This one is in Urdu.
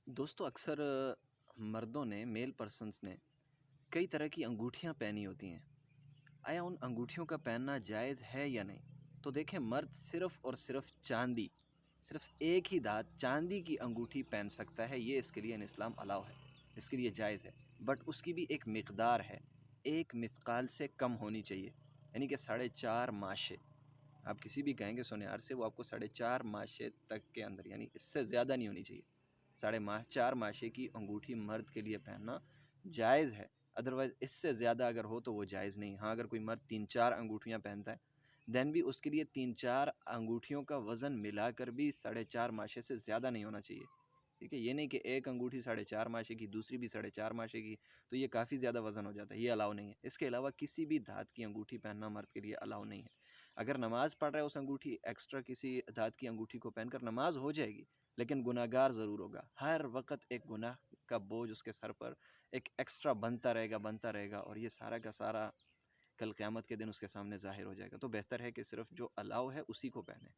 دوستو اکثر مردوں نے میل پرسنس نے کئی طرح کی انگوٹھیاں پہنی ہوتی ہیں۔ آیا ان انگوٹھیوں کا پہننا جائز ہے یا نہیں؟ تو دیکھیں، مرد صرف اور صرف صرف ایک ہی دھات چاندی کی انگوٹھی پہن سکتا ہے۔ یہ اس کے لیے ان اسلام الاؤ ہے، اس کے لیے جائز ہے، بٹ اس کی بھی ایک مقدار ہے، ایک مثقال سے کم ہونی چاہیے، یعنی کہ 4.5 ماشے۔ آپ کسی بھی کہیں گے سونیار سے، وہ آپ کو 4.5 ماشے تک کے اندر، یعنی اس سے زیادہ نہیں ہونی چاہیے۔ 4.5 ماشے کی انگوٹھی مرد کے لیے پہننا جائز ہے، ادروائز اس سے زیادہ اگر ہو تو وہ جائز نہیں۔ ہاں، اگر کوئی مرد 3-4 انگوٹھیاں پہنتا ہے دین بھی اس کے لیے 3-4 انگوٹھیوں کا وزن ملا کر بھی 4.5 ماشے سے زیادہ نہیں ہونا چاہیے۔ ٹھیک ہے، یہ نہیں کہ ایک انگوٹھی 4.5 ماشے کی، دوسری بھی 4.5 ماشے کی، تو یہ کافی زیادہ وزن ہو جاتا ہے، یہ الاؤ نہیں ہے۔ اس کے علاوہ کسی بھی دھات کی انگوٹھی پہننا مرد کے لیے الاؤ نہیں ہے۔ اگر نماز پڑھ رہا ہے اس انگوٹھی ایکسٹرا کسی دھات کی انگوٹھی کو پہن کر، نماز ہو جائے گی لیکن گناہ گار ضرور ہوگا۔ ہر وقت ایک گناہ کا بوجھ اس کے سر پر ایک ایکسٹرا بنتا رہے گا، اور یہ سارا کا سارا کل قیامت کے دن اس کے سامنے ظاہر ہو جائے گا۔ تو بہتر ہے کہ صرف جو الاؤ ہے اسی کو پہنے۔